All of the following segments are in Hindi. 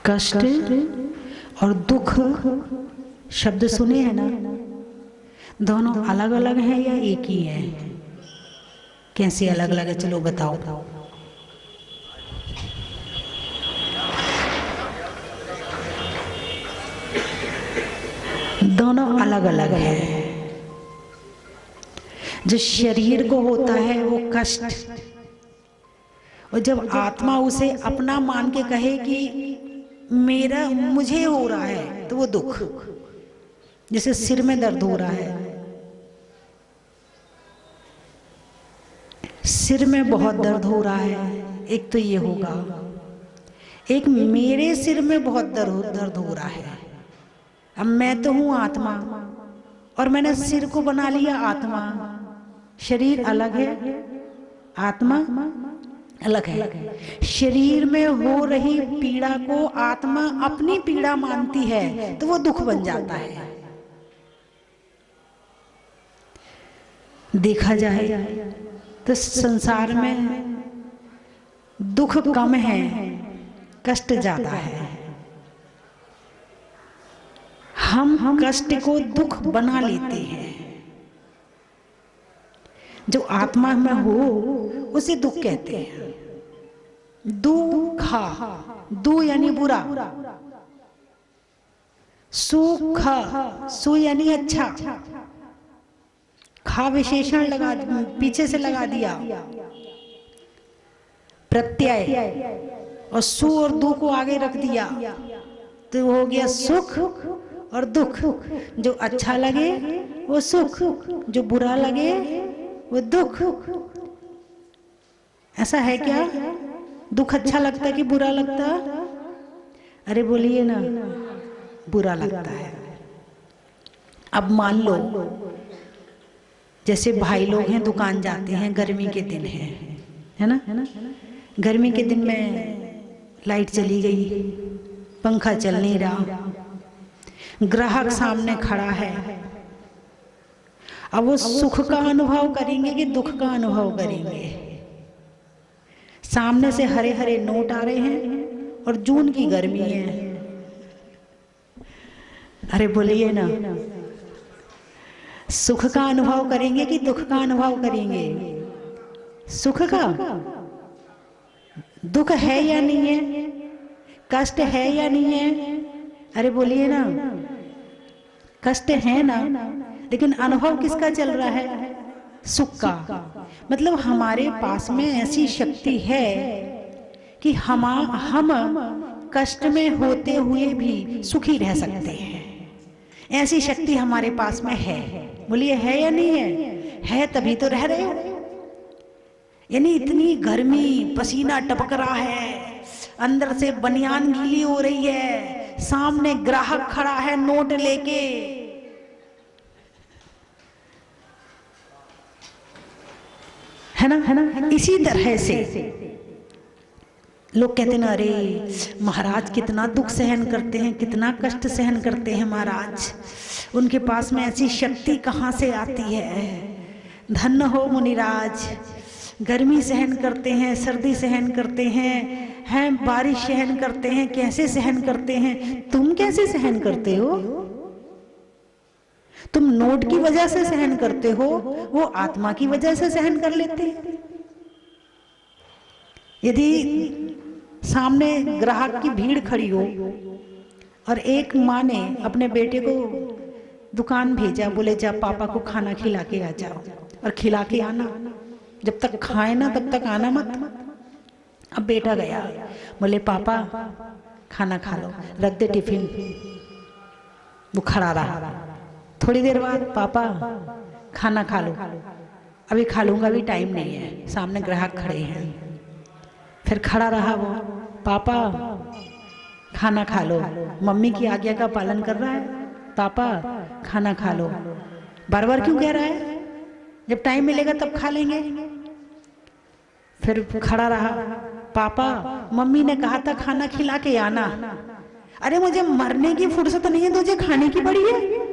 कष्ट और दुख शब्द सुने हैं ना, दोनों अलग अलग हैं या एक ही है? कैसे अलग अलग है, चलो बताओ। दोनों अलग अलग है। जो शरीर को होता है वो कष्ट, और जब आत्मा उसे अपना मान के कहे कि मेरा मुझे हो रहा है तो वो दुख। जैसे सिर में दर्द हो रहा है, सिर में बहुत दर्द हो रहा है, एक तो ये होगा। एक मेरे सिर में बहुत दर्द हो रहा है। अब मैं तो हूं आत्मा और मैंने सिर को बना लिया आत्मा। शरीर अलग है, आत्मा अलग है। शरीर में हो रही पीड़ा को आत्मा अपनी पीड़ा मानती है तो वो दुख बन जाता है। देखा जाए तो संसार में दुख कम है, कष्ट ज्यादा है। हम कष्ट को दुख बना लेते हैं। जो आत्मा में हो उसे दुख कहते हैं। दुखा, दु यानी बुरा, सुखा, सु यानी अच्छा, खा विशेषण लगा पीछे से लगा दिया प्रत्यय, और सु और दु को आगे रख दिया तो हो गया सुख और दुख। जो अच्छा लगे वो सुख, जो बुरा लगे वो दुख। ऐसा है क्या? दुख अच्छा लगता है कि बुरा लगता? अरे बोलिए ना, बुरा लगता है। अब मान लो जैसे भाई लोग हैं, दुकान जाते हैं, गर्मी के दिन है ना, गर्मी के दिन में लाइट चली गई, पंखा चल नहीं रहा, ग्राहक सामने खड़ा है। अब वो सुख का अनुभव करेंगे कि दुख का अनुभव करेंगे? सामने से हरे हरे नोट आ रहे हैं और जून की गर्मी है। अरे बोलिए ना, सुख का अनुभव करेंगे कि दुख का अनुभव करेंगे? सुख का। दुख है या नहीं है? कष्ट है या नहीं है? अरे बोलिए ना, कष्ट है ना, लेकिन अनुभव किसका चल रहा है? सुख का। मतलब हमारे पास में ऐसी शक्ति है कि हम कष्ट में होते हुए भी सुखी रह सकते हैं। ऐसी शक्ति हमारे पास में है। बोलिए है या नहीं है? है तभी तो रह रहे हो। यानी इतनी गर्मी, पसीना टपक रहा है, अंदर से बनियान गीली हो रही है, सामने ग्राहक खड़ा है नोट लेके, है ना। इसी तरह से लोग कहते ना, अरे महाराज कितना दुख सहन करते हैं, कितना कष्ट सहन करते हैं महाराज, उनके पास में ऐसी शक्ति कहाँ से आती है? धन्य हो मुनिराज, गर्मी सहन करते हैं, सर्दी सहन करते हैं, बारिश सहन करते हैं, कैसे सहन करते हैं? तुम कैसे सहन करते हो? तुम नोट की वजह से सहन करते हो, वो आत्मा की वजह से सहन कर लेते हैं। यदि सामने ग्राहक की भीड़ खड़ी हो और एक माँ ने अपने बेटे को दुकान भेजा, बोले जा पापा को खाना खिला के आ जाओ और खिला के आना, जब तक खाए ना तब तक आना मत। अब बेटा गया, बोले पापा खाना खा लो, रख दे टिफिन। वो खड़ा रहा। थोड़ी देर बाद पापा खाना खा लो, अभी खा लूंगा, अभी टाइम नहीं है, सामने ग्राहक खड़े हैं। फिर खड़ा रहा वो, पापा खाना खा लो, मम्मी की आज्ञा का पालन कर रहा है, पापा खाना खा लो। बार बार क्यों कह रहा है? जब टाइम मिलेगा तब खा लेंगे। फिर खड़ा रहा, पापा मम्मी ने कहा था खाना खिला के आना। अरे मुझे मरने की फुर्सत नहीं है, तुझे खाने की बड़ी है।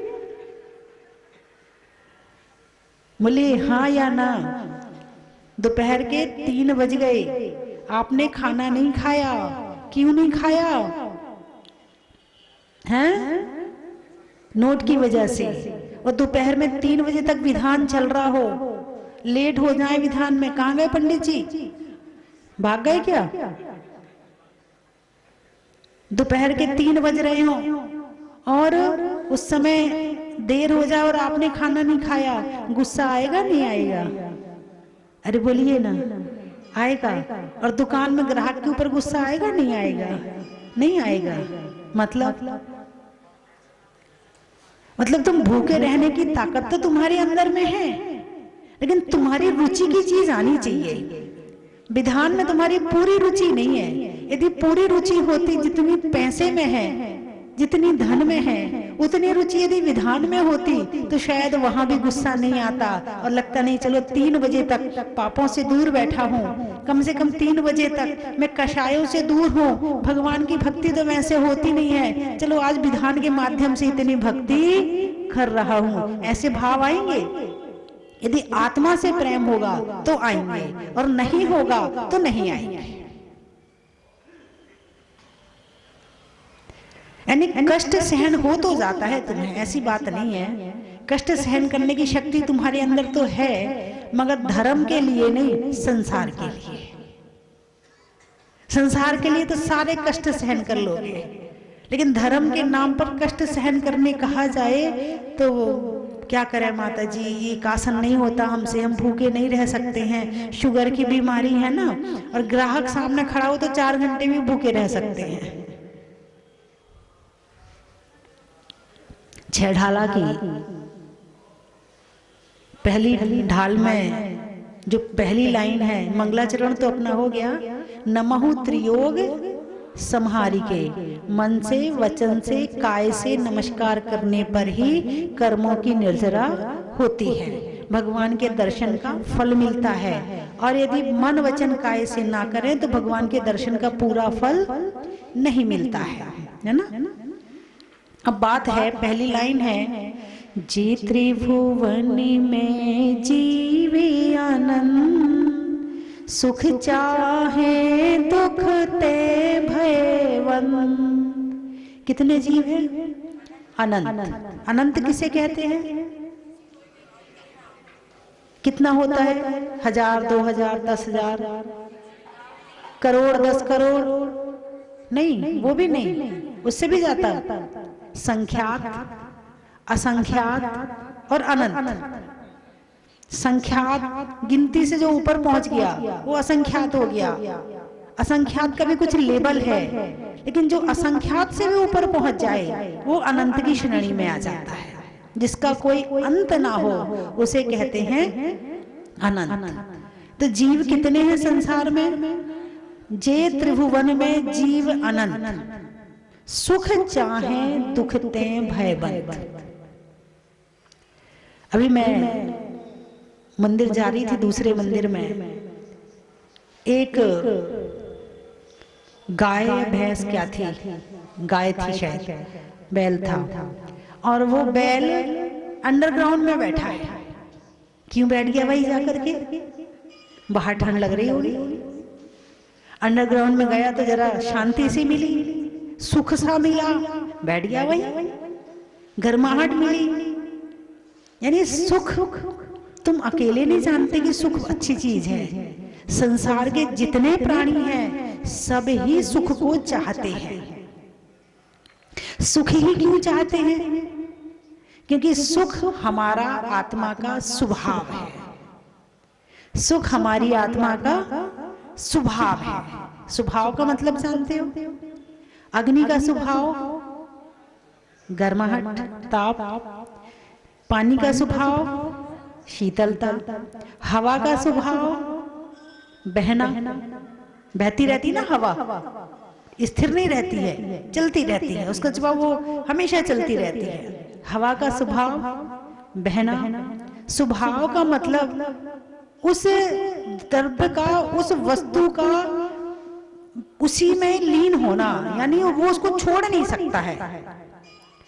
बोले हाँ या ना? दोपहर के 3 बज गए, आपने खाना नहीं खाया। क्यों नहीं खाया? हैं? नोट की वजह से। और दोपहर में 3 बजे तक विधान चल रहा हो, लेट हो जाए विधान में, कहां गए पंडित जी? भाग गए क्या? दोपहर के 3 बज रहे हो और उस समय देर हो जाए और आपने खाना नहीं खाया, गुस्सा आएगा नहीं आएगा? अरे बोलिए ना, आएगा। और दुकान में ग्राहक के ऊपर गुस्सा आएगा नहीं आएगा? नहीं आएगा। मतलब तुम भूखे रहने की ताकत तो तुम्हारे अंदर में है, लेकिन तुम्हारी रुचि की चीज आनी चाहिए। विधान में तुम्हारी पूरी रुचि नहीं है। यदि पूरी रुचि होती, जितनी पैसे में है, जितनी धन में है, उतनी रुचि यदि विधान में होती तो शायद वहां भी गुस्सा नहीं आता और लगता नहीं चलो 3 बजे तक पापों से दूर बैठा हूँ, कम से कम 3 बजे तक मैं कषायों से दूर हूँ, भगवान की भक्ति तो वैसे होती नहीं है, चलो आज विधान के माध्यम से इतनी भक्ति कर रहा हूँ। ऐसे भाव आएंगे। यदि आत्मा से प्रेम होगा तो आएंगे और नहीं होगा तो नहीं आएंगे। यानी कष्ट सहन हो तो जाता है तुम्हें, ऐसी बात नहीं है। कष्ट सहन करने की शक्ति तुम्हारे अंदर तो है, मगर धर्म के लिए नहीं, संसार के लिए। संसार के लिए तो सारे कष्ट सहन कर लोगे, लेकिन धर्म के नाम पर कष्ट सहन करने कहा जाए तो क्या करें माता जी, ये कासन नहीं होता हमसे, हम भूखे नहीं रह सकते हैं, शुगर की बीमारी है ना, और ग्राहक सामने खड़ा हो तो 4 घंटे भी भूखे रह सकते हैं। छह ढाला की पहली ढाल में जो पहली लाइन है, मंगलाचरण तो अपना हो गया, नमहु त्रियोग संहारिके, मन से, वचन से, काय से नमस्कार करने पर ही कर्मों की निर्जरा होती है, भगवान के दर्शन का फल मिलता है। और यदि मन, वचन, काय से ना करें तो भगवान के दर्शन का पूरा फल नहीं मिलता है ना। अब बात है, पहली लाइन है, जे त्रिभुवन में जीवे आनंद, सुख चाहे दुख ते भयवन। कितने जीव हैं? अनंत। अनंत किसे कहते हैं? कितना होता है? 1000, 2000, 10,000, करोड़, 10 करोड़? नहीं, वो भी नहीं, उससे भी ज्यादा। संख्यात, असंख्यात और अनंत। संख्यात गिनती से जो ऊपर पहुंच गया वो असंख्यात हो गया। असंख्यात का भी कुछ लेवल है, लेकिन जो असंख्यात से भी ऊपर पहुंच जाए वो अनंत की श्रेणी में आ जाता है। जिसका कोई अंत ना हो उसे कहते हैं अनंत। तो जीव कितने हैं संसार में? जे त्रिभुवन में जीव अनंत, सुख चाहे दुख ते भयबंद। अभी मैं मंदिर जा रही थी, दूसरे मंदिर में एक गाय भैंस क्या थी, गाय थी शायद, बैल था, और वो बैल अंडरग्राउंड में बैठा है। क्यों बैठ गया भाई जाकर के? बाहर ठंड लग रही होगी, अंडरग्राउंड में गया तो जरा शांति सी मिली, सुख सा मिला, बैठ गया वही, गर्माहट मिली। यानी सुख तुम अकेले नहीं जानते कि सुख अच्छी चीज है। संसार के जितने प्राणी हैं सब ही सुख को चाहते हैं। सुख ही क्यों चाहते हैं? क्योंकि सुख हमारा आत्मा का स्वभाव है। सुख हमारी आत्मा का स्वभाव है। स्वभाव का मतलब जानते हो? अग्नि का स्वभाव गर्माहट, ताप, पानी का स्वभाव शीतलता, हवा का स्वभाव बहना, बहती रहती ना हवा, स्थिर नहीं रहती है, चलती रहती है, उसका स्वभाव वो हमेशा चलती रहती है। हवा का स्वभाव बहना। स्वभाव का मतलब उस द्रव्य का, उस वस्तु का उसी में लीन होना, यानी वो उसको छोड़ नहीं सकता है।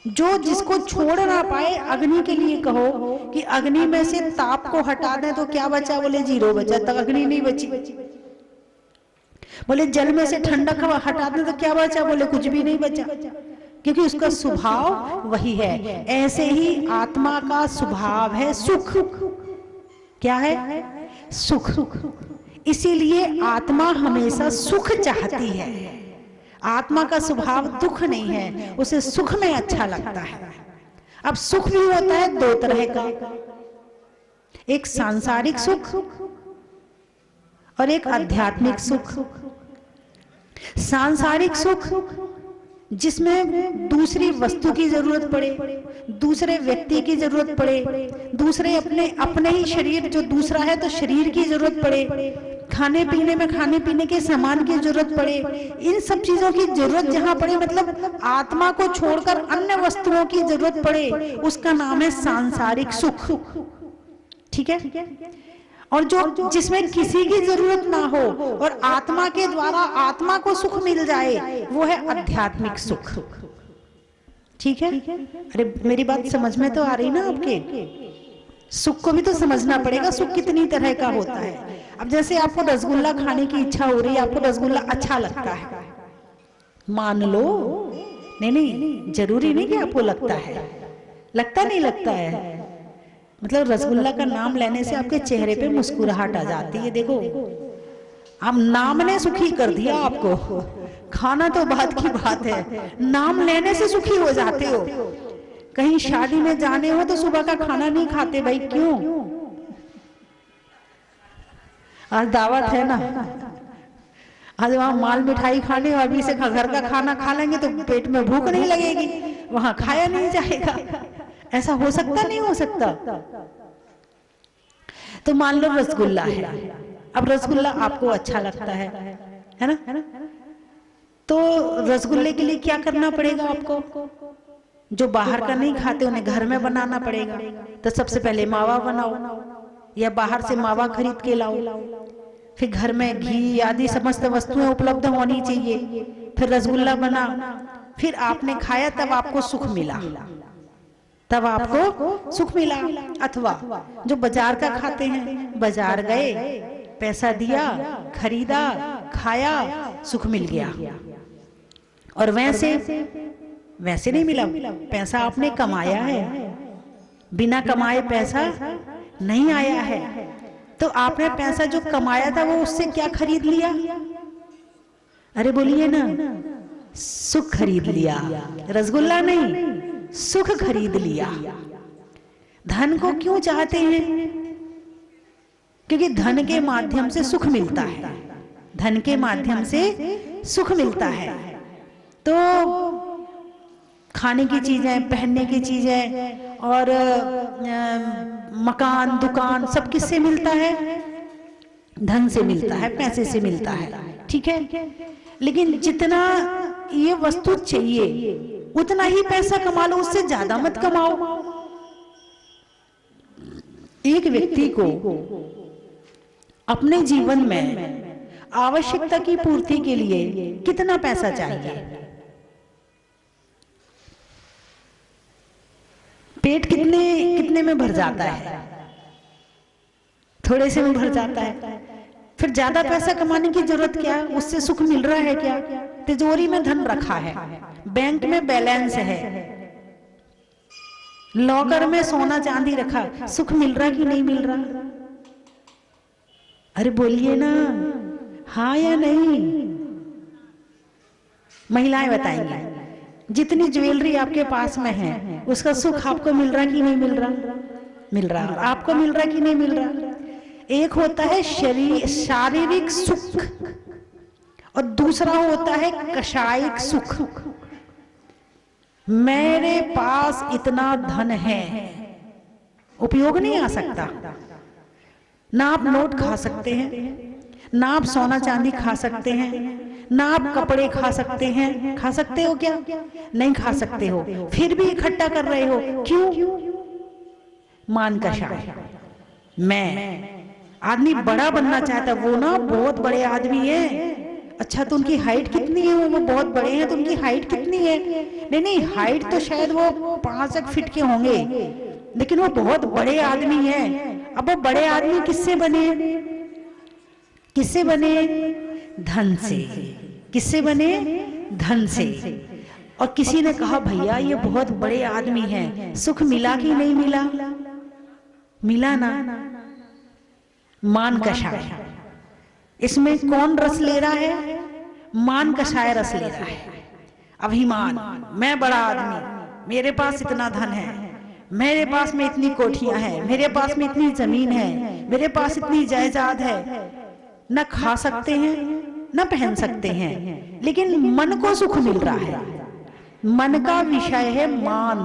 जो जिसको छोड़ ना पाए, अग्नि के लिए कहो कि अग्नि में से ताप को हटा दें तो क्या बचा, बोले जीरो बचा, तक अग्नि नहीं बची। बोले जल में से ठंडक हटा दें तो क्या बचा, बोले कुछ भी नहीं बचा, क्योंकि उसका स्वभाव वही है। ऐसे ही आत्मा का स्वभाव है सुख। क्या है? सुख। इसीलिए आत्मा हमेशा सुख चाहती है। आत्मा का स्वभाव दुख नहीं है, उसे सुख में अच्छा लगता है। अब सुख भी होता है दो तरह का, एक सांसारिक सुख और एक आध्यात्मिक सुख। सांसारिक सुख जिसमें दूसरी वस्तु की जरूरत पड़े, दूसरे व्यक्ति की जरूरत पड़े, दूसरे अपने ही शरीर जो दूसरा है तो शरीर की जरूरत पड़े, खाने पीने में खाने पीने के सामान की जरूरत पड़े, इन सब चीजों की जरूरत जहां पड़े, मतलब आत्मा को छोड़कर अन्य वस्तुओं की जरूरत पड़े, उसका नाम है सांसारिक सुख। ठीक है? और जो जिसमें किसी की जरूरत ना हो और आत्मा के द्वारा आत्मा को सुख मिल जाए, वो है आध्यात्मिक सुख। ठीक है? अरे मेरी बात समझ में तो आ रही ना आपके? सुख को भी तो समझना पड़ेगा, सुख कितनी तरह का होता है। अब जैसे आपको रसगुल्ला खाने की इच्छा हो रही है, आपको रसगुल्ला अच्छा लगता है, मान लो, नहीं जरूरी नहीं कि आपको लगता है, लगता नहीं लगता है, मतलब रसगुल्ला का नाम लेने से आपके चेहरे पे मुस्कुराहट आ जाती है। देखो, अब नाम ने सुखी कर दिया आपको, खाना तो बात की बात है, नाम लेने से सुखी हो जाते हो। कहीं शादी में जाने हो तो सुबह का खाना नहीं खाते, भाई क्यों? आज दावत है ना, आज वहां माल मिठाई खाने और अभी से घर का खाना खा लेंगे तो पेट में भूख नहीं लगेगी, वहां खाया नहीं जाएगा। ऐसा हो सकता? नहीं हो सकता। तो मान लो रसगुल्ला है, अब रसगुल्ला आपको अच्छा लगता है ना? तो रसगुल्ले के लिए क्या करना पड़ेगा आपको? जो बाहर का नहीं खाते उन्हें घर में बनाना पड़ेगा। तो सबसे पहले मावा बनाओ, या बाहर से मावा खरीद के लाओ, फिर घर में घी आदि समस्त वस्तुएं उपलब्ध होनी चाहिए, फिर रसगुल्ला बना, फिर आपने खाया, तब आपको सुख मिला, तब आपको सुख मिला। अथवा जो बाजार का खाते हैं, बाजार गए, पैसा दिया, खरीदा, खाया, सुख मिल गया। और वैसे नहीं मिला, पैसा आपने कमाया है, बिना कमाए पैसा नहीं आया है। तो आपने पैसा जो कमाया था वो उससे क्या खरीद लिया? अरे बोलिए ना, सुख खरीद लिया। रसगुल्ला नहीं, सुख खरीद लिया। धन को क्यों चाहते हैं? क्योंकि धन के माध्यम से सुख मिलता है, धन के माध्यम से सुख मिलता है। तो खाने की चीजें, पहनने की चीजें और मकान, दुकान, सब किससे मिलता है? धन से मिलता है, पैसे से मिलता है। ठीक है? लेकिन जितना ये वस्तु चाहिए उतना ही पैसा कमा लो, उससे ज्यादा मत कमाओ। एक व्यक्ति को अपने जीवन में आवश्यकता की पूर्ति के लिए कितना पैसा चाहिए? पेट कितने में भर जाता है? थोड़े से में भर जाता है। फिर ज्यादा पैसा कमाने की जरूरत क्या है? उससे सुख मिल रहा है क्या? तिजोरी में धन रखा है, बैंक में बैलेंस है, लॉकर में सोना चांदी रखा, सुख मिल रहा कि नहीं मिल रहा? अरे बोलिए ना, हाँ या नहीं? महिलाएं बताएंगी, जितनी ज्वेलरी आपके पास में है उसका सुख आपको मिल रहा कि नहीं मिल रहा? मिल रहा। आपको मिल रहा कि नहीं मिल रहा? एक होता है शारीरिक सुख और दूसरा होता है कषायिक सुख। मेरे पास इतना धन है, उपयोग नहीं आ सकता। ना आप नोट खा सकते हैं, ना आप सोना चांदी खा सकते हैं, ना आप कपड़े खा सकते हैं। खा सकते हो क्या? नहीं खा सकते हो, फिर भी इकट्ठा कर रहे हो। क्यों? मान कषाय। मैं आदमी बड़ा बनना चाहता, वो ना बहुत बड़े आदमी है, अच्छा तो उनकी हाइट कितनी है, वो बहुत बड़े हैं तो उनकी हाइट कितनी है? नहीं नहीं, हाइट तो शायद वो 5 फीट के होंगे, लेकिन वो बहुत बड़े आदमी हैं। अब वो बड़े आदमी किससे बने? किससे बने? धन से। किससे बने? धन से। और किसी ने कहा भैया ये बहुत बड़े आदमी हैं, सुख मिला कि नहीं मिला? मिला ना। मान कषाय, इसमें कौन रस ले रहा है? मान कषाय रस ले रहा है। अभिमान, मैं बड़ा आदमी, मेरे पास इतना धन है, मेरे पास में इतनी कोठियां हैं, मेरे पास में इतनी जमीन है, मेरे पास इतनी जायदाद है, न खा सकते हैं न पहन सकते हैं, लेकिन मन को सुख मिल रहा है। मन का विषय है मान।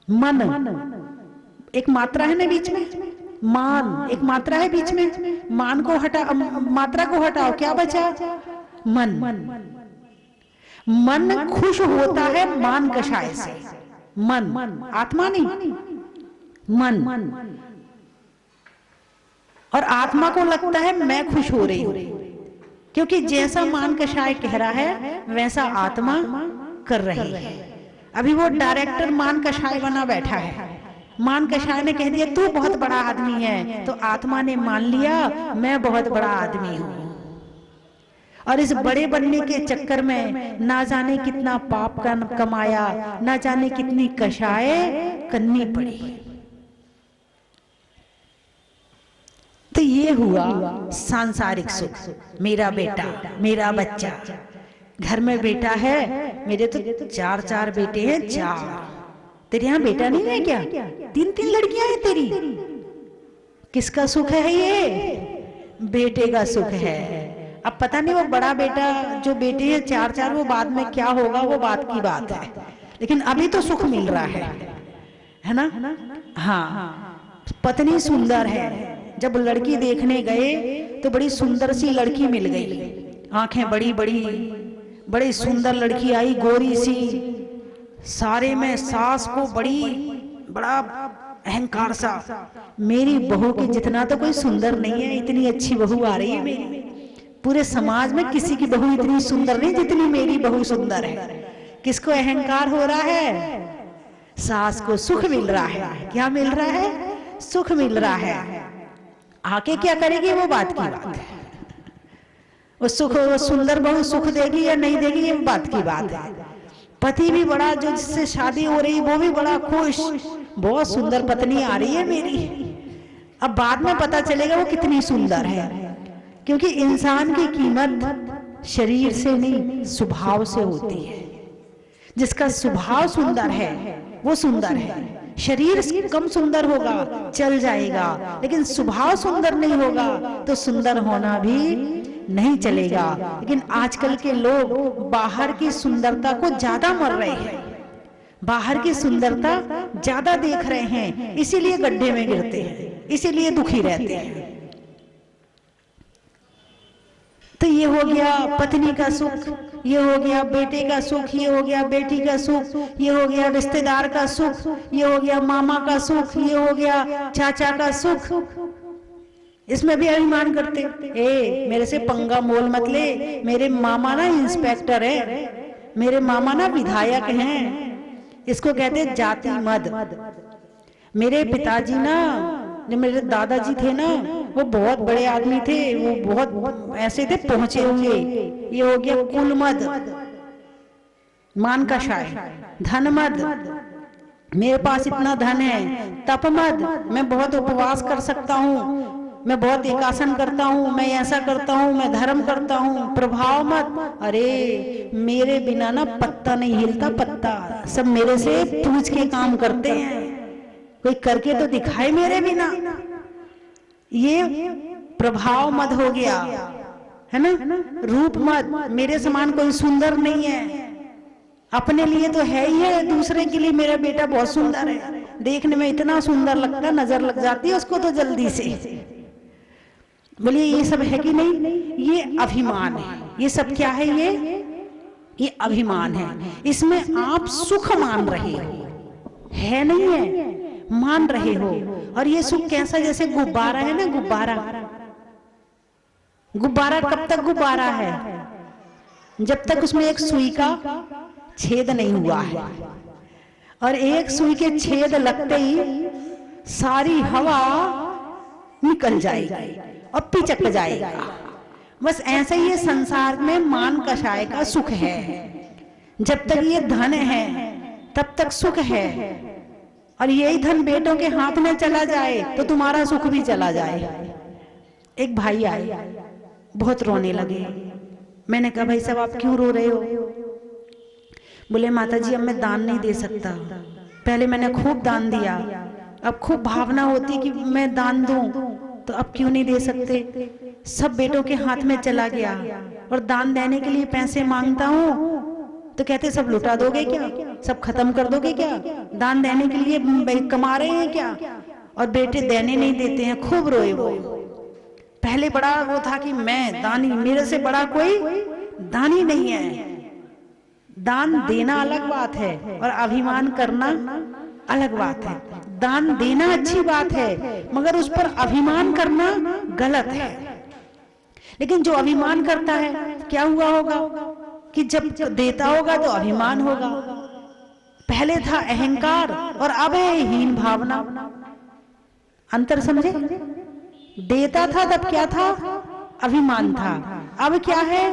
मन एक मात्रा है ना बीच में, मान एक मात्रा है बीच में, मान को हटा, मात्रा को हटाओ, क्या बचा? मन। मन खुश होता है मान कषाय से। मन, आत्मा नहीं, मन। और आत्मा को लगता है मैं खुश हो रही हूं, क्योंकि जैसा मान कषाय कह रहा है वैसा आत्मा कर रही है। अभी वो डायरेक्टर मान कषाय बना बैठा है। मान कषाय ने कह दिया तू बहुत बड़ा आदमी है, तो आत्मा ने मान लिया मैं बहुत बड़ा आदमी हूं। और इस बड़े बनने के चक्कर में ना जाने कितना पाप कमाया, ना जाने कितनी कषाय करनी पड़ी। तो ये हुआ सांसारिक सुख। मेरा बेटा, मेरा बच्चा, घर में बेटा है, मेरे तो 4 बेटे हैं, 4। तेरे यहाँ बेटा नहीं है क्या? 3 लड़कियां हैं तेरी। किसका सुख है ये? बेटे का सुख है। अब पता नहीं वो बड़ा बेटा, जो बेटे हैं 4, वो बाद में क्या होगा, वो बात की बात है, लेकिन अभी तो सुख मिल रहा है ना? हाँ, पत्नी सुंदर है। जब लड़की देखने गए तो बड़ी सुंदर सी लड़की मिल गई, आंखें बड़ी बड़ी, बड़ी सुंदर लड़की आई, गोरी सी। सारे में सास को बड़ा अहंकार सा, मेरी बहू के जितना तो कोई सुंदर नहीं है, इतनी अच्छी बहू आ रही है मेरी। पूरे समाज में किसी की बहू इतनी सुंदर नहीं जितनी मेरी बहू सुंदर है। किसको अहंकार हो रहा है? सास को सुख मिल रहा है। क्या मिल रहा है? सुख मिल रहा है। आके क्या करेगी वो बात की बात है। वो सुंदर बहू सुख देगी या नहीं देगी ये बात की बात है। पति भी बड़ा, जो जिससे शादी हो रही वो भी बड़ा खुश, बहुत सुंदर पत्नी आ रही है मेरी। अब बाद में पता चलेगा वो कितनी सुंदर है, क्योंकि इंसान की कीमत शरीर से नहीं स्वभाव से होती है। जिसका स्वभाव सुंदर है वो सुंदर है। शरीर कम सुंदर होगा चल जाएगा, लेकिन स्वभाव सुंदर नहीं होगा तो सुंदर होना भी नहीं चलेगा। लेकिन आजकल के लोग बाहर की सुंदरता को ज्यादा मर रहे हैं, बाहर की सुंदरता ज्यादा देख रहे हैं, इसीलिए गड्ढे में गिरते हैं, इसीलिए दुखी रहते हैं। तो ये हो गया पत्नी का सुख, ये हो गया बेटे का सुख, ये हो गया बेटी का सुख, ये हो गया रिश्तेदार का सुख, ये हो गया मामा का सुख, ये हो गया चाचा का सुख। इसमें भी अभिमान करते, ए मेरे से पंगा मोल मत ले, मेरे मामा ना इंस्पेक्टर है, मेरे मामा ना विधायक हैं। इसको कहते जाति मद। मेरे पिताजी ना, जो मेरे दादाजी थे ना, वो बहुत बड़े आदमी थे, वो बहुत ऐसे थे पहुंचे हुए। ये हो गया कुल मद, मान कषाय। धन मद, मेरे पास इतना धन है। तप मद, मैं बहुत उपवास कर सकता हूँ, मैं बहुत एकासन करता हूँ, मैं ऐसा करता हूँ, मैं धर्म करता हूँ। प्रभाव मत, अरे मेरे बिना ना पत्ता नहीं हिलता, पत्ता सब मेरे से पूछ के काम करते हैं, कोई करके तो दिखाए मेरे बिना। ये प्रभाव मद हो गया, है ना? रूप मद, मेरे समान कोई सुंदर नहीं है, अपने लिए तो है ही है, दूसरे के लिए मेरा बेटा बहुत सुंदर है, देखने में इतना सुंदर लगता, नजर लग जाती है उसको तो जल्दी से। बोलिए ये सब है कि नहीं? ये अभिमान है। ये सब क्या है? ये अभिमान है। इसमें आप सुख मान रहे हो, है नहीं है, मान रहे हो। और ये सुख कैसा? जैसे गुब्बारा है ना, गुब्बारा, गुब्बारा कब तक गुब्बारा है? जब तक उसमें एक सुई का छेद नहीं हुआ है, और एक सुई के छेद लगते ही सारी हवा निकल जाएगी और पिचक जाएगा। बस ऐसे ही ये संसार में मान कषाय का सुख है। जब तक ये धन है तब तक सुख है, और यही धन बेटों के हाथ में चला जाए तो तुम्हारा सुख भी चला जाए। एक भाई आए, बहुत रोने लगे। मैंने कहा भाई साहब आप क्यों रो रहे हो? बोले माता जी अब मैं दान नहीं दे सकता, पहले मैंने खूब दान दिया, अब खूब भावना होती कि मैं दान दूं, तो अब क्यों नहीं दे सकते? सब बेटों के हाथ में चला गया, और दान देने के लिए पैसे मांगता हूँ तो कहते सब लुटा दोगे क्या, सब खत्म कर दोगे क्या, दान देने के लिए कमा रहे हैं क्या? और बेटे देने नहीं देते हैं, खूब रोए वो। पहले बड़ा वो था कि मैं दानी, मेरे से बड़ा कोई दानी नहीं है। दान देना अलग बात है और अभिमान करना अलग बात है। दान देना अच्छी बात है, मगर उस पर अभिमान करना गलत है। लेकिन जो अभिमान करता है क्या हुआ होगा कि जब देता होगा तो अभिमान होगा। पहले था अहंकार और अब है हीन भावना। अंतर समझे? देता था तब क्या था? अभिमान था। अब क्या है?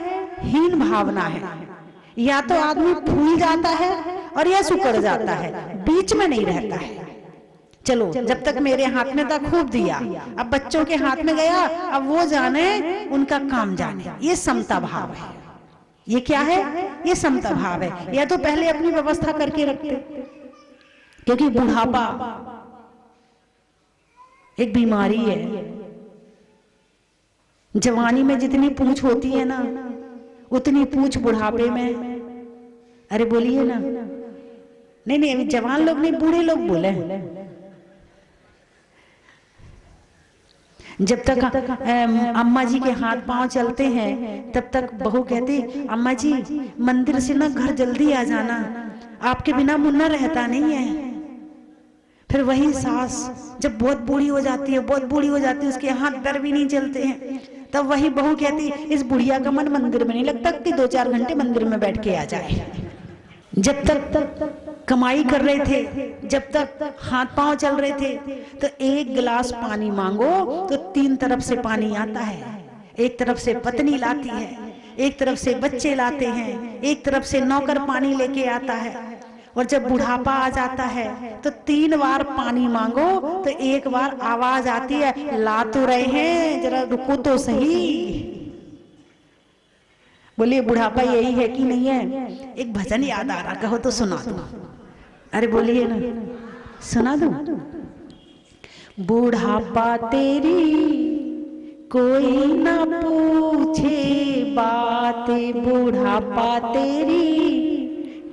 हीन भावना है। या तो आदमी फूल जाता है और या सुकड़ जाता है, बीच में नहीं रहता है। चलो जब तक मेरे हाथ में था खूब दिया, अब बच्चों के हाथ में गया, अब वो जाने उनका काम जाने। ये समता भाव है। ये क्या है? ये समता भाव है। या तो पहले अपनी व्यवस्था करके रखते, क्योंकि बुढ़ापा एक बीमारी है। जवानी में जितनी पूंछ होती है ना, उतनी पूंछ बुढ़ापे में। अरे बोलिए ना। नहीं नहीं, अभी जवान लोग नहीं, बूढ़े लोग बोले। जब तक अम्मा जी के हाथ पांव चलते हैं तब तक बहू कहती अम्मा जी मंदिर से ना घर जल्दी आ जाना, आपके बिना मुन्ना रहता नहीं है। फिर वही सास जब बहुत बूढ़ी हो जाती है, बहुत बूढ़ी हो जाती है, उसके हाथ पैर भी नहीं चलते हैं, तब वही बहू कहती इस बुढ़िया का मन मंदिर में नहीं लगता कि 2-4 घंटे मंदिर में बैठ के आ जाए। जब तक कमाई कर रहे थे, जब तक हाथ पांव चल रहे थे, तो एक गिलास पानी मांगो तो 3 तरफ से पानी आता है। एक तरफ से पत्नी लाती है, एक तरफ से बच्चे लाते हैं, एक तरफ से नौकर पानी लेके आता है। और जब बुढ़ापा आ जाता है तो 3 बार पानी मांगो तो एक बार आवाज आती है ला तो रहे हैं, जरा रुको तो सही। बोलिए बुढ़ापा यही है कि नहीं है? एक भजन याद आ रहा, कहो तो सुना दो। अरे बोलिए ना, सुना दो। बुढ़ापा तेरी कोई ना पूछे बात, बुढ़ापा तेरी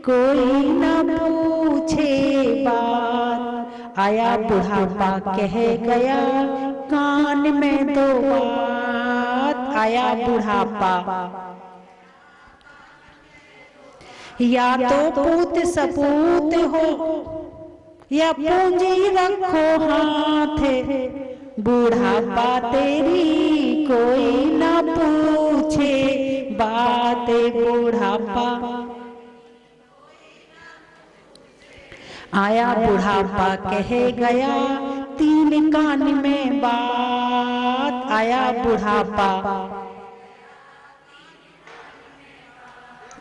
कोई ना पूछे बात, आया बुढ़ापा कह गया कान में 2 बात, आया बुढ़ापा। या तो पूत सपूत हो या पूंजी रखो हाथ, बुढ़ापा तेरी कोई ना पूछे बात, बुढ़ापा। आया बुढ़ापा कह गया 3 कान में बात, आया बुढ़ापा।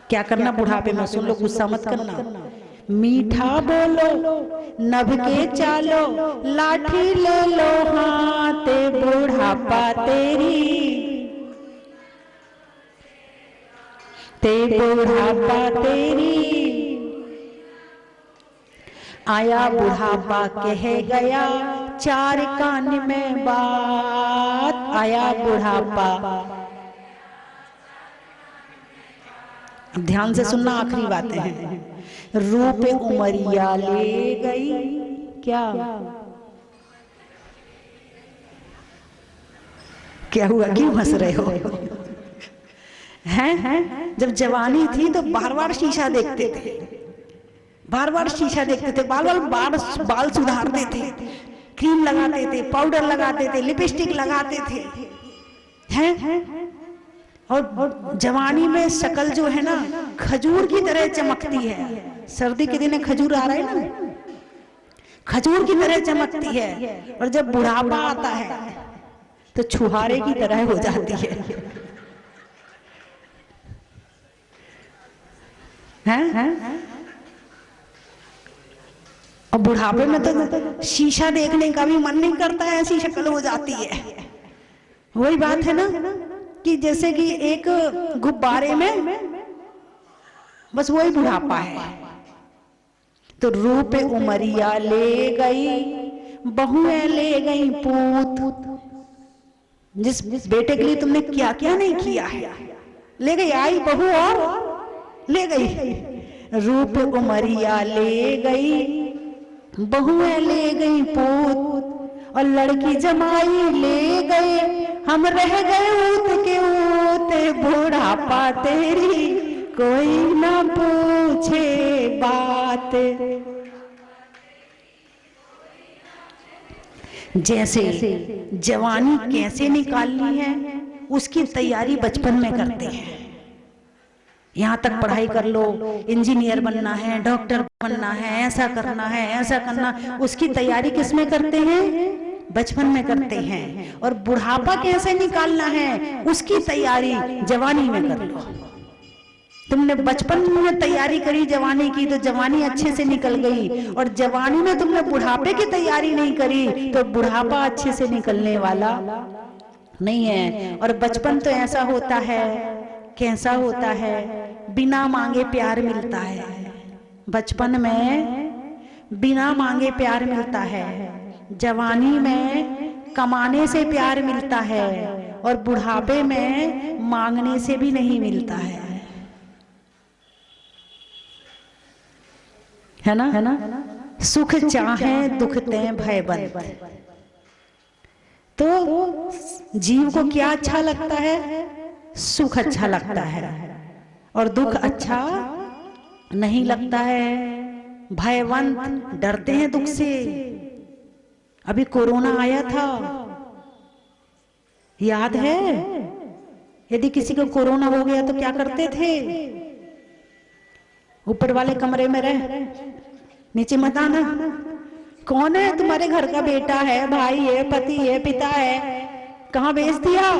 क्या करना बुढ़ापे में? सुन लो, गुस्सा मत करना। मीठा बोलो नभ के चालो, लाठी ले लो हाथ, बुढ़ापा तेरी बुढ़ापा तेरी। आया बुढ़ापा कह गया 4 कान में बात, आया बुढ़ापा। ध्यान से सुनना, आखिरी बातें हैं। रूप उमरिया ले गई क्या? क्या हुआ, क्यों हंस रहे हो? हैं? जब जवानी थी तो बार-बार शीशा देखते थे, बार-बार शीशा देखते थे, बार-बार बाल सुधारते थे, क्रीम लगाते थे, पाउडर लगाते थे, लिपस्टिक लगाते थे। है। और जवानी में शक्ल जो है ना खजूर की तरह चमकती है। सर्दी के दिन खजूर आ रहा है ना, खजूर की तरह चमकती है। और जब बुढ़ापा आता है तो छुहारे की तरह हो जाती है। हैं? और बुढ़ापे में तो शीशा देखने का भी मन नहीं करता है, ऐसी शक्ल हो जाती है। वही बात है ना कि जैसे कि एक गुब्बारे में बस वही बुढ़ापा है। तो रूप उमरिया ले गई, बहुएं ले गई पूत। जिस बेटे के लिए तुमने क्या क्या नहीं किया है, ले गई, आई बहू और ले गई। रूप उमरिया ले गई, बहुएं ले गई पूत, और लड़की जमाई ले गए, हम रह गए ऊत के ऊत। बुढ़ापा तेरी कोई ना पूछे बात। जैसे जवानी कैसे निकालनी है उसकी तैयारी बचपन में करते हैं। यहाँ तक पढ़ाई कर लो, इंजीनियर बनना है, डॉक्टर बनना है, ऐसा करना है, ऐसा करना, उसकी तैयारी किस में करते हैं? बचपन में करते हैं। और बुढ़ापा कैसे निकालना है उसकी तैयारी जवानी में कर लो। तुमने बचपन में तैयारी करी जवानी की तो जवानी अच्छे से निकल गई, और जवानी में तुमने बुढ़ापे की तैयारी नहीं करी तो बुढ़ापा अच्छे से निकलने वाला नहीं है। और बचपन तो ऐसा होता है, कैसा होता है, बिना मांगे प्यार मिलता है। बचपन में बिना मांगे प्यार मिलता है, जवानी में कमाने से प्यार मिलता है, और बुढ़ापे में मांगने से भी नहीं मिलता है ना? सुख चाहे दुख ते भय बंद। तो जीव को क्या अच्छा लगता है? सुख अच्छा लगता है, और दुख अच्छा नहीं लगता है। भयवंत, डरते हैं दुख से। अभी कोरोना आया था, याद है? यदि किसी को कोरोना हो गया तो क्या करते थे? ऊपर वाले कमरे में रह, नीचे मत आना। कौन है? तुम्हारे घर का बेटा है, भाई है, पति है, पिता है, कहाँ भेज दिया?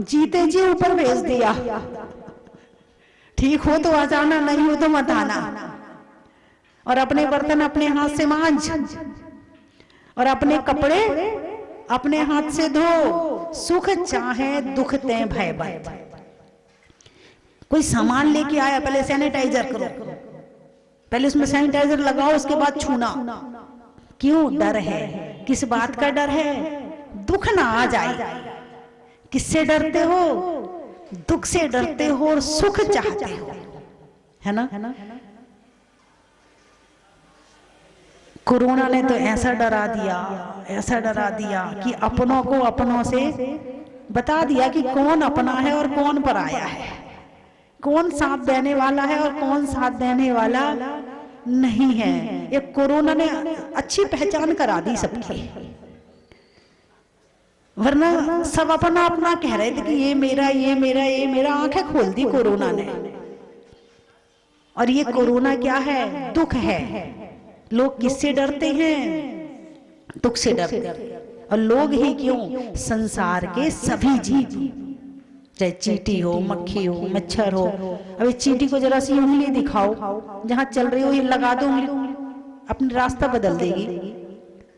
जीते जी ऊपर भेज दिया। ठीक हो तो आ जाना, नहीं हो तो मत आना। और अपने बर्तन अपने हाथ से मांज, और अपने कपड़े अपने हाथ से धो। सुख चाहे दुख ते भय बंद। कोई सामान लेके आया, पहले सैनिटाइजर करो, पहले उसमें सैनिटाइजर लगाओ, उसके बाद छूना। क्यों? डर है। किस बात का डर है? दुख ना आ जाए। किससे डरते हो? दुख से डरते हो और सुख चाहते हो, है ना? कोरोना ने तो ऐसा डरा दिया, ऐसा डरा दिया कि अपनों को अपनों से बता दिया कि कौन अपना है और कौन पराया है, कौन साथ देने वाला है और कौन साथ देने वाला नहीं है। ये कोरोना ने अच्छी पहचान करा दी सबकी, वरना सब अपना अपना कह रहे थे कि ये मेरा, ये मेरा, ये मेरा। आंखें खोल दी कोरोना ने। और ये कोरोना क्या है? दुख है। लोग किससे डरते हैं? दुख से डरते हैं। और लोग ही क्यों, संसार के सभी जीव, चाहे चींटी हो, मक्खी हो, मच्छर हो। अभी चींटी को जरा सी उंगली दिखाओ, जहां चल रही हो ये लगा दो उंगली, अपनी रास्ता बदल देगी,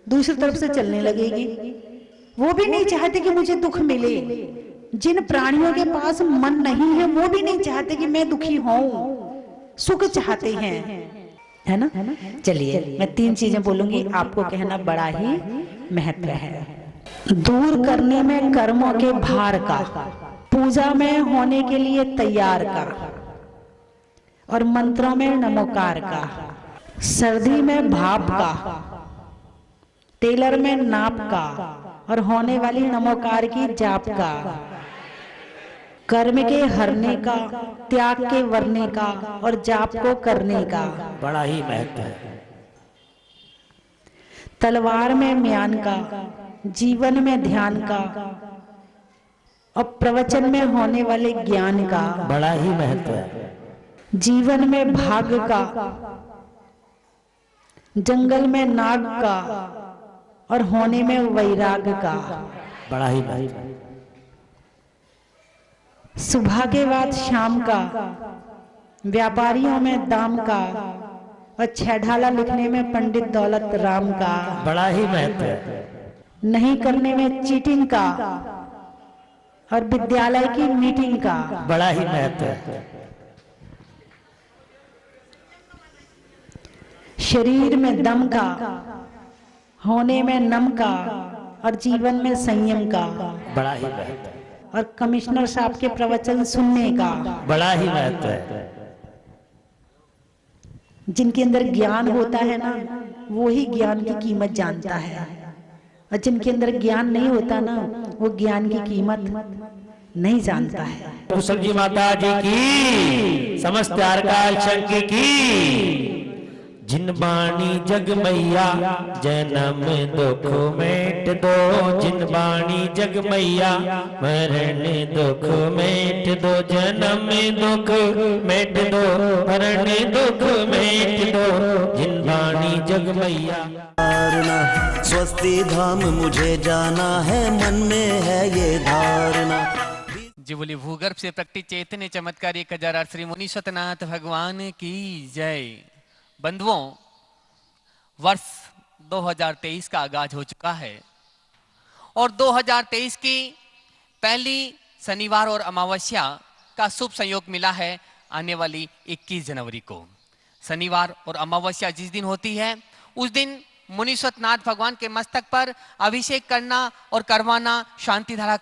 दूसरी तरफ से चलने लगेगी। वो भी नहीं चाहते कि मुझे दुख मिले। जिन प्राणियों के पास मन नहीं है वो भी नहीं चाहते कि मैं दुखी हूं, सुख चाहते हैं, है ना? चलिए मैं 3 चीजें बोलूंगी, आपको कहना बड़ा ही महत्व है। दूर करने में कर्मों के भार का, पूजा में होने के लिए तैयार का, और मंत्रों में नमोकार का, सर्दी में भाप का, टेलर में नाप का, और होने वाली नमोकार की जाप का, कर्म के हरने का, त्याग के वरने का, और जाप को करने का बड़ा ही महत्व है। तलवार में म्यान का, जीवन में ध्यान का, और प्रवचन में होने वाले ज्ञान का बड़ा ही महत्व है। जीवन में भाग का, जंगल में नाग का और होने में वैराग का बड़ा ही महत्व है। सुबह के बाद शाम का, व्यापारियों में दाम का और छेढ़ाला लिखने में पंडित दौलत राम का बड़ा ही महत्व है। नहीं करने में चीटिंग का और विद्यालय की मीटिंग का बड़ा ही महत्व है। शरीर में दम का, होने में नम का और जीवन में संयम का बड़ा ही महत्व है। और कमिश्नर साहब के प्रवचन सुनने का बड़ा ही महत्व है। जिनके अंदर ज्ञान होता है ना, वो ही ज्ञान की कीमत जानता है, और जिनके अंदर ज्ञान नहीं होता ना, वो ज्ञान की कीमत नहीं जानता है। कुशल जी माता जी की, समस्त आरकाल शंकी की। जिन बाणी जग मैया जन्म दुख मेट दो, जिन बाणी जग मैया मरण दुख मेट दो, जन्म दुख मेट दो, मरण दुख मेट दो, जिन बाणी जग मैया। स्वस्ति धाम मुझे जाना है, मन में है ये धारणा। जी बोली भूगर्भ से प्रकट चैतन्य चमत्कारी 1008 श्री मुनि सतनाथ भगवान की जय। बंधुओं, वर्ष 2023 का आगाज हो चुका है और 2023 की पहली शनिवार और अमावस्या का शुभ संयोग मिला है आने वाली 21 जनवरी को। शनिवार और अमावस्या जिस दिन होती है, उस दिन मुनि सतनाथ भगवान के मस्तक पर अभिषेक करना और करवाना, शांति धारा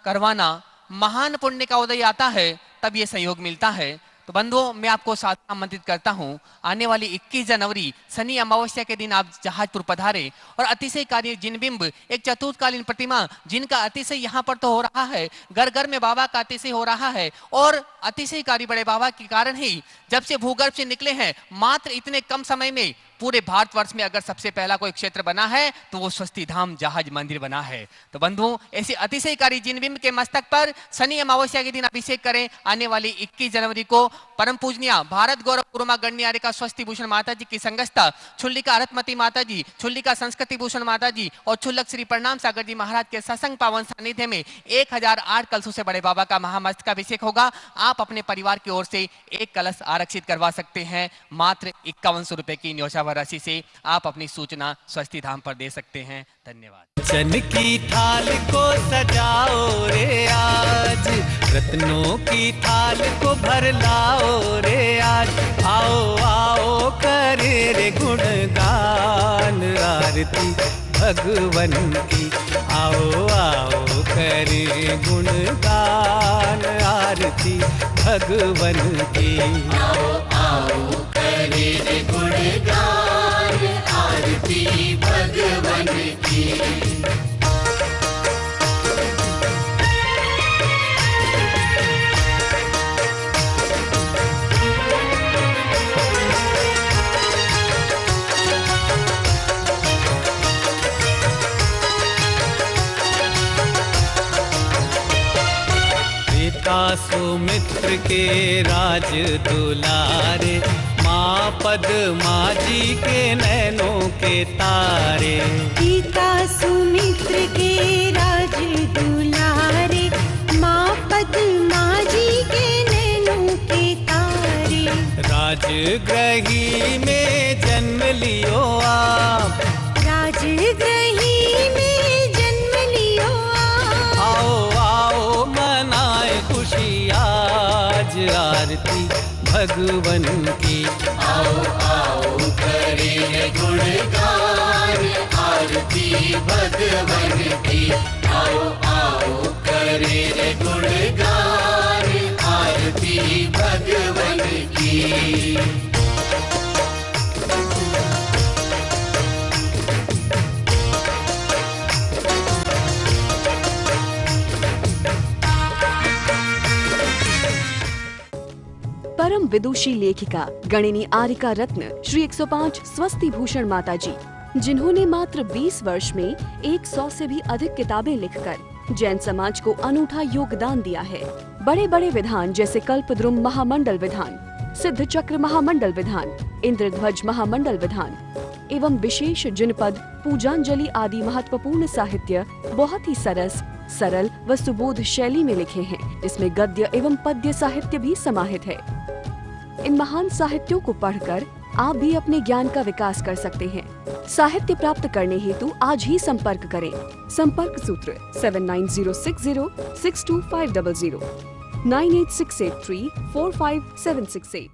करवाना महान पुण्य का उदय आता है, तब ये संयोग मिलता है। तो बंधुओं, मैं आपको सादर आमंत्रित करता हूं, आने वाली 21 जनवरी शनि अमावस्या के दिन आप जहाजपुर पधारे और अतिशयकारी जिनबिंब, एक चतुर्थकालीन प्रतिमा जिनका अतिशय यहाँ पर तो हो रहा है, घर घर में बाबा का अतिशय हो रहा है, और अतिशयकारी बड़े बाबा के कारण ही जब से भूगर्भ से निकले हैं, मात्र इतने कम समय में पूरे भारतवर्ष में अगर सबसे पहला कोई क्षेत्र बना है तो वो स्वस्ति धाम जहाज मंदिर बना है। तो बंधुओं, ऐसे अतिशयकारी जिनबिंब के मस्तक पर शनि अमावस्या के दिन अभिषेक करें। आने वाली 21 जनवरी को परम पूजनीय भारत गौरव गुरुमा गण्य का स्वस्ति भूषण माता जी की संगस्ता, छुल्लिका अरथमती माता जी, छुल्लिका संस्कृति भूषण माता जी और छुल्लक श्री प्रणाम सागर जी महाराज के सत्संग पावन सानिध्य में 1008 कलशों से बड़े बाबा का महामस्तकाभिषेक होगा। आप अपने परिवार की ओर से एक कलश आरक्षित करवा सकते हैं। मात्र 5100 रुपए की न्योछावर राशि से आप अपनी सूचना स्वस्ति धाम पर दे सकते हैं। धन्यवाद। चन की थाल को सजाओ रे आज, रत्नों की थाल को भर लाओ रे आज। आओ आओ करे रे गुणगान आरती भगवन की, आओ आओ करे गुणगान आरती भगवन की। आओ आओ करे रे गुणगान आरती भगवन की। सुमित्र के राज दुलारे, माँ पद्मा जी के नैनों के तारे। पिता सुमित्र के राज दुलारे, माँ पद्मा जी के नैनों के तारे। राजगृही में जन्म लियो आप, राजगृही में जन्म लियो आप। आओ आओ मनाए खुशी आज आरती भगवन की। आओ आओ करे गुणगान आरती भगवन की। आओ आओ करे गुणगान आरती भगवन की। परम विदुषी लेखिका गणिनी आरिका रत्न श्री 105 स्वस्ति माता जी, जिन्होंने मात्र 20 वर्ष में 100 से भी अधिक किताबें लिखकर जैन समाज को अनूठा योगदान दिया है। बड़े बड़े विधान जैसे कल्पद्रुम महामंडल विधान, सिद्ध चक्र महामंडल विधान, इंद्रध्वज महामंडल विधान एवं विशेष जिनपद, पूजांजलि आदि महत्वपूर्ण साहित्य बहुत ही सरस, सरल व सुबोध शैली में लिखे हैं, जिसमें गद्य एवं पद्य साहित्य भी समाहित है। इन महान साहित्यों को पढ़कर आप भी अपने ज्ञान का विकास कर सकते हैं। साहित्य प्राप्त करने हेतु आज ही संपर्क करें। संपर्क सूत्र 7906062500 9868345768।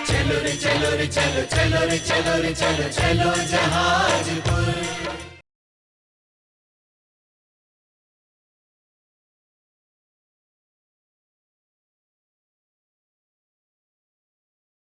चलो रे चलो रे चलो चलो रे चलो रे चलो चलो जहाज पर।